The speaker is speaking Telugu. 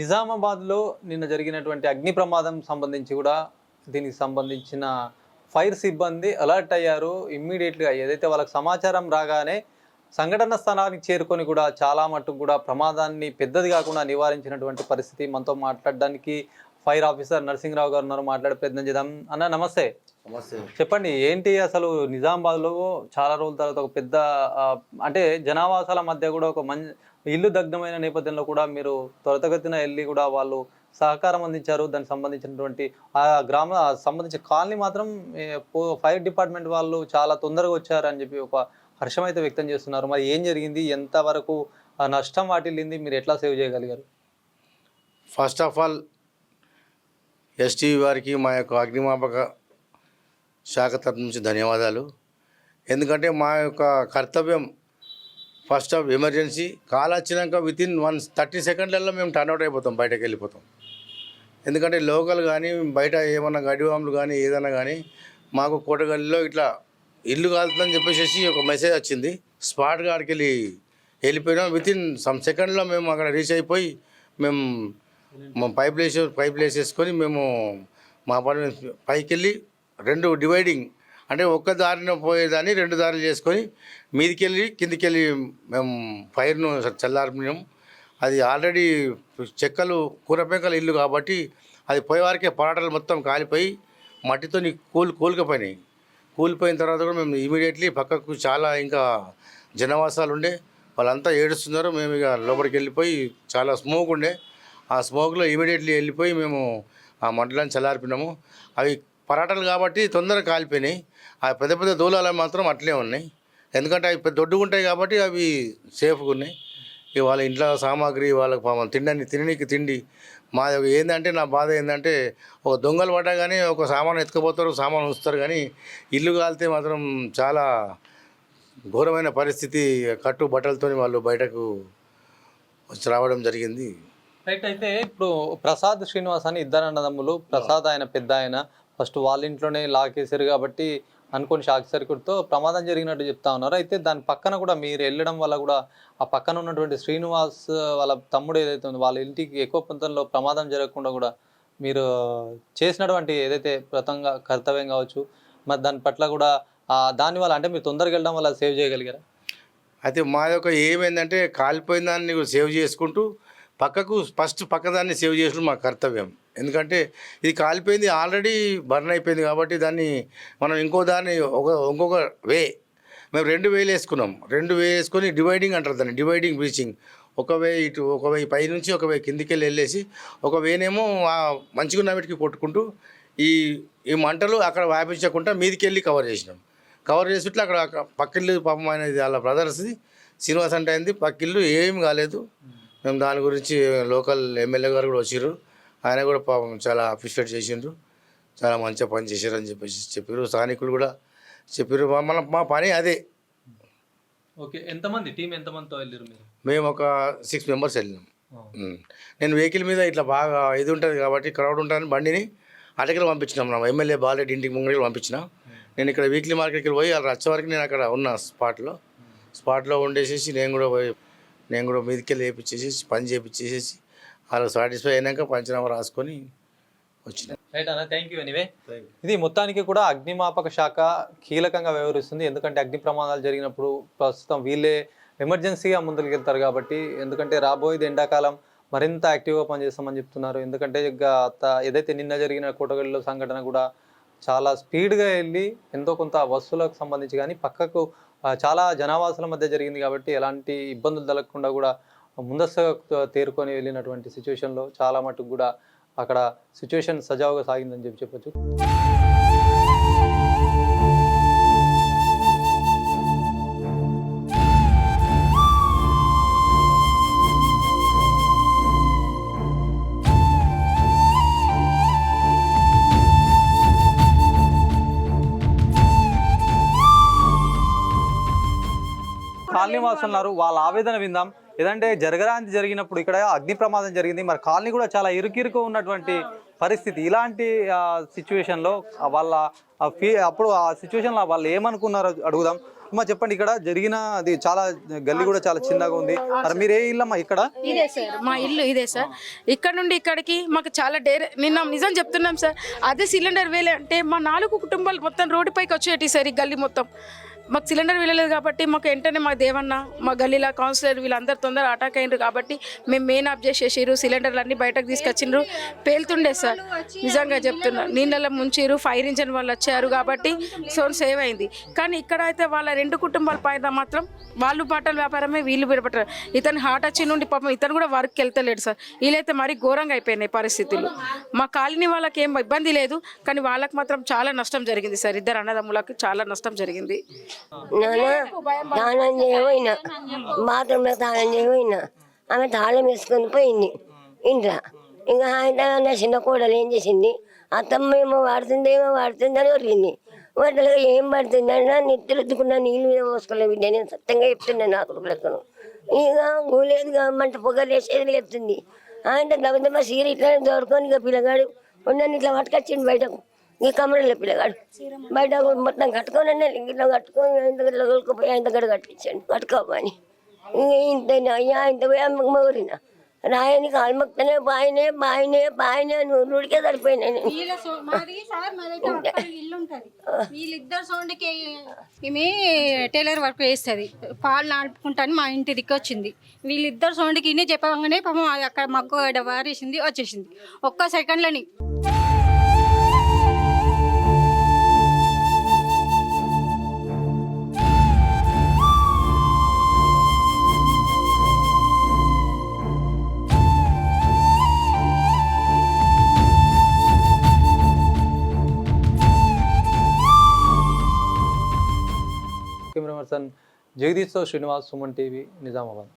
నిజామాబాద్లో నిన్న జరిగినటువంటి అగ్ని ప్రమాదం సంబంధించి కూడా దీనికి సంబంధించిన ఫైర్ సిబ్బంది అలర్ట్ అయ్యారు. ఇమ్మీడియట్‌గా ఏదైతే వాళ్ళకి సమాచారం రాగానే సంఘటన స్థలానికి చేరుకొని కూడా చాలా మట్టుకు కూడా ప్రమాదాన్ని పెద్దది కాకుండా నివారించినటువంటి పరిస్థితి. మనతో మాట్లాడడానికి ఫైర్ ఆఫీసర్ నరసింహరావు గారు ఉన్నారు. మాట్లాడే ప్రయత్నం చేద్దాం. అన్న నమస్తే. నమస్తే. చెప్పండి, ఏంటి అసలు నిజామాబాద్లో చాలా రోజుల తర్వాత ఒక పెద్ద అంటే జనావాసాల మధ్య కూడా ఒక ఇల్లు దగ్ధమైన నేపథ్యంలో కూడా మీరు త్వరితగతిన వెళ్ళి కూడా వాళ్ళు సహకారం అందించారు. దానికి సంబంధించినటువంటి ఆ సంబంధించిన కాలనీ మాత్రం ఫైర్ డిపార్ట్మెంట్ వాళ్ళు చాలా తొందరగా వచ్చారని చెప్పి ఒక హర్షం అయితే వ్యక్తం చేస్తున్నారు. మరి ఏం జరిగింది, ఎంతవరకు నష్టం వాటిల్లింది, మీరు ఎట్లా సేవ్ చేయగలిగారు? ఫస్ట్ ఆఫ్ ఆల్ ఎస్టీవీ వారికి మా యొక్క అగ్నిమాపక శాఖ తరఫు నుంచి ధన్యవాదాలు. ఎందుకంటే మా యొక్క కర్తవ్యం ఫస్ట్ ఆఫ్ ఎమర్జెన్సీ కాల్ వచ్చినాక వితిన్ 30 సెకండ్లలో మేము టర్న్అవుట్ అయిపోతాం, బయటకు వెళ్ళిపోతాం. ఎందుకంటే లోకల్ కానీ బయట ఏమన్నా గడివాములు కానీ ఏదైనా కానీ మాకు కోటగల్లిలో ఇట్లా ఇల్లు కాలుతుందని చెప్పేసి ఒక మెసేజ్ వచ్చింది. స్పాట్ గారికి వెళ్ళిపోయినాం. వితిన్ సమ్ సెకండ్లో మేము అక్కడ రీచ్ అయిపోయి మేము పైప్ వేసేసుకొని మేము మా పని పైకి వెళ్ళి 2 డివైడింగ్ అంటే ఒక్క దారిన పోయేదాన్ని 2 దారులు చేసుకొని మీదికెళ్ళి కిందికెళ్ళి మేము ఫైర్ను చల్లార్పినాం. అది ఆల్రెడీ చెక్కలు కూరపెంకల ఇల్లు కాబట్టి అది పోయేవారికే పరాటలు మొత్తం కాలిపోయి మట్టితో కూలిపోయినాయి. కూలిపోయిన తర్వాత కూడా మేము ఇమీడియట్లీ పక్కకు చాలా ఇంకా జనవాసాలు ఉండే వాళ్ళంతా ఏడుస్తున్నారు. మేము ఇక లోపలికి వెళ్ళిపోయి చాలా స్మోక్ ఉండే, ఆ స్మోక్లో ఇమీడియట్లీ వెళ్ళిపోయి మేము ఆ మంటలను చల్లార్పినాము. అవి పరాటలు కాబట్టి తొందరగా కాలిపోయినాయి. ఆ పెద్ద పెద్ద దూలాలు మాత్రం అట్లే ఉన్నాయి. ఎందుకంటే అవి దొడ్డుగా ఉంటాయి కాబట్టి అవి సేఫ్గా ఉన్నాయి. ఇక వాళ్ళ ఇంట్లో సామాగ్రి వాళ్ళకి తిననీకి తిండి మా ఏంటంటే నా బాధ ఏంటంటే ఒక దొంగలు పడ్డా కానీ ఒక సామాను ఎత్తుకుపోతారు, సామాను ఉంచుతారు, కానీ ఇల్లు కాలితే మాత్రం చాలా ఘోరమైన పరిస్థితి. కట్టు బట్టలతో వాళ్ళు బయటకు వచ్చి రావడం జరిగింది. రైట్. అయితే ఇప్పుడు ప్రసాద్ శ్రీనివాస్ అని ఇద్దరు అన్నదమ్ములు. ప్రసాద్ ఆయన పెద్ద ఆయన, ఫస్ట్ వాళ్ళ ఇంట్లోనే లాకేసారు కాబట్టి అనుకోని షాక్ సర్క్యూట్తో ప్రమాదం జరిగినట్టు చెప్తా ఉన్నారు. అయితే దాని పక్కన కూడా మీరు వెళ్ళడం వల్ల కూడా ఆ పక్కన ఉన్నటువంటి శ్రీనివాస్ వాళ్ళ తమ్ముడు ఏదైతే ఉందో వాళ్ళ ఇంటికి ఎక్కువ పొంతంలో ప్రమాదం జరగకుండా కూడా మీరు చేసినటువంటి ఏదైతే కర్తవ్యం కావచ్చు, మరి దాని పట్ల కూడా దానివల్ల అంటే మీరు తొందరగా వెళ్ళడం వల్ల సేవ్ చేయగలిగారా? అయితే మా యొక్క ఏమైందంటే కాలిపోయిన దాన్ని సేవ్ చేసుకుంటూ పక్కదాన్ని సేవ్ చేసుకుంటూ మా కర్తవ్యం. ఎందుకంటే ఇది కాలిపోయింది, ఆల్రెడీ బర్న్ అయిపోయింది కాబట్టి దాన్ని మనం ఇంకొక మేము 2 వేలు వేసుకున్నాం. 2 వేలు వేసుకొని డివైడింగ్ అంటారు దాన్ని, డివైడింగ్ బ్రీచింగ్. ఒక వే ఇటు, ఒక వే పైనుంచి ఒక వే కిందికి వెళ్ళేసి ఒక వేనేమో మంచిగా ఉన్న వీటికి కొట్టుకుంటూ ఈ మంటలు అక్కడ వ్యాపించకుండా మీదికి వెళ్ళి కవర్ చేసిట్లా అక్కడ పక్కిల్లు పాపం అనేది వాళ్ళ బ్రదర్స్ది శ్రీనివాస్ అంటే అయింది. పక్కిల్లు ఏమి కాలేదు. మేము దాని గురించి లోకల్ ఎమ్మెల్యే గారు కూడా వచ్చారు. ఆయన కూడా పాపం చాలా అప్రిషియేట్ చేసిండ్రు, చాలా మంచిగా పని చేశారని చెప్పారు. స్థానికులు కూడా చెప్పారు. మా పని అదే. ఓకే, ఎంతమంది టీం ఎంతమందితో వెళ్ళారు మీరు? మేము ఒక 6 మెంబర్స్ వెళ్ళినాం. నేను వెహికల్ మీద ఇట్లా బాగా ఇది ఉంటుంది కాబట్టి క్రౌడ్ ఉంటుందని బండిని అటకలు పంపించినాం. నా ఎమ్మెల్యే బాలరెడ్డి ఇంటికి ముంగడికి పంపించిన. నేను ఇక్కడ వీక్లీ మార్కెట్కి పోయి వాళ్ళు వచ్చే వరకు నేను అక్కడ ఉన్న స్పాట్లో ఉండేసేసి నేను కూడా మీదకి వెళ్ళి వేయించేసేసి పని చేయించేసేసి వాళ్ళకి సాటిస్ఫై అయినాక పంచనామా రాసుకొని వచ్చిన. రైట్ అన్న, థ్యాంక్ యూ. ఎనీవే, ఇది మొత్తానికి కూడా అగ్నిమాపక శాఖ కీలకంగా వ్యవహరిస్తుంది. ఎందుకంటే అగ్ని ప్రమాదాలు జరిగినప్పుడు ప్రస్తుతం వీళ్ళే ఎమర్జెన్సీగా ముందుకు వెళ్తారు కాబట్టి. ఎందుకంటే రాబోయేది ఎండాకాలం, మరింత యాక్టివ్గా పనిచేస్తామని చెప్తున్నారు. ఎందుకంటే ఏదైతే నిన్న జరిగిన కోటగల్లిలో సంఘటన కూడా చాలా స్పీడ్గా వెళ్ళి ఎంతో కొంత వస్తువులకు సంబంధించి కానీ పక్కకు చాలా జనావాసాల మధ్య జరిగింది కాబట్టి ఎలాంటి ఇబ్బందులు తలగకుండా కూడా ముందస్తుగా తేరుకొని వెళ్ళినటువంటి సిచ్యువేషన్లో చాలా మటుకు కూడా అక్కడ సిచ్యువేషన్ సజావుగా సాగిందని చెప్పొచ్చు. కాలనీ వాసులున్నారు, వాళ్ళ ఆవేదన విందాం. ఏదంటే జరిగినప్పుడు ఇక్కడ అగ్ని ప్రమాదం జరిగింది, మరి కాలనీ కూడా చాలా ఇరుకిరుకు ఉన్నటువంటి పరిస్థితి. ఇలాంటి సిచ్యువేషన్లో వాళ్ళ అప్పుడు ఆ సిచ్యువేషన్లో వాళ్ళు ఏమనుకున్నారో అడుగుదాం. అమ్మా చెప్పండి, ఇక్కడ జరిగిన అది చాలా గల్లీ కూడా చాలా చిన్నగా ఉంది. మరి మీరు ఏ ఇల్లమ్మా ఇక్కడ? ఇదే సార్ మా ఇల్లు, ఇదే సార్. ఇక్కడ నుండి ఇక్కడికి మాకు చాలా నిన్న నిజం చెప్తున్నాం సార్. అదే సిలిండర్ వేలే అంటే మా 4 కుటుంబాలు మొత్తం రోడ్డుపైకి వచ్చేటి సార్. ఈ గల్లీ మొత్తం మాకు సిలిండర్ వెళ్ళలేదు కాబట్టి మాకు వెంటనే మా దేవన్న, మా గల్లీలో కౌన్సిలర్ వీళ్ళందరూ తొందర అటాక్ అయినారు కాబట్టి మేము మెయిన్ ఆఫ్ చేసేసారు. సిలిండర్లు అన్నీ బయటకు తీసుకొచ్చిండ్రు. పేలుతుండే సార్, నిజంగా చెప్తున్నా. నీళ్ళలో ముంచిరు, ఫైర్ ఇంజన్ వాళ్ళు వచ్చారు కాబట్టి సేవ్ అయింది. కానీ ఇక్కడ అయితే వాళ్ళ 2 కుటుంబాల పైన మాత్రం వాళ్ళు బట్టల వ్యాపారమే, వీళ్ళు విడబట్టారు. ఇతను హార్ట్ వచ్చి నుండి పాపం ఇతను కూడా వర్క్కి వెళ్తలేడు సార్. వీళ్ళైతే మరీ ఘోరంగా అయిపోయినాయి పరిస్థితులు. మా కాలనీ వాళ్ళకి ఏం ఇబ్బంది లేదు, కానీ వాళ్ళకి మాత్రం చాలా నష్టం జరిగింది సార్. 2 అన్నదమ్ములకు చాలా నష్టం జరిగింది. స్నానం చేయబోయినా, బాత్రూంలో స్నానం చేయబోయినా, ఆమె తాళం వేసుకొని పోయింది ఇంట్లో. ఇంకా ఆయన చిన్న కోడలు ఏం చేసింది, అత్తమ్మ ఏమో వాడుతుందని ఒరిగింది. వాటిలో ఏం పడుతుందన్నా నెత్తులుద్దుకున్న నీళ్ళు మీద పోసుకోలేదు బిడ్డ. నేను సత్యంగా చెప్తున్నాను నా కొడుకులెక్కను. ఇక గూలేదు మంట పొగలు వేసేది చెప్తుంది. ఆయన దెబ్బ సీర ఇట్లా దొరుకొని ఇక పిల్లగాడు ఉండని ఇట్లా పట్టుకొచ్చిండు బయటకు. ఈ కమరలో పిల్లగాడు బయట మొత్తం కట్టుకొని ఇట్లా కట్టుకొని ఆయన దగ్గర తోలుకుపోయి ఆయన దగ్గర కట్టించాడు కట్టుకోమని. ఇంక ఇంత అయ్యా ఇంత పోయి అమ్మకు మౌరిన రాయని కాల్మక్తనే పాయనే నూరుడికే సరిపోయినాయి. వీళ్ళిద్దరు సౌండ్కి ఈమె టైలర్ వర్క్ వేస్తుంది, పాలు నాడుపుకుంటాను మా ఇంటి దిక్కు వచ్చింది. వీళ్ళిద్దరు సౌండ్కి ఇన్ని చెప్పగానే పాపం అక్కడ మగ్గు వారేసింది, వచ్చేసింది ఒక్క సెకండ్లని. కెమెరా పర్సన్ జగదీష్ తో శ్రీనివాస్, సుమన్ టీవీ, నిజామాబాద్.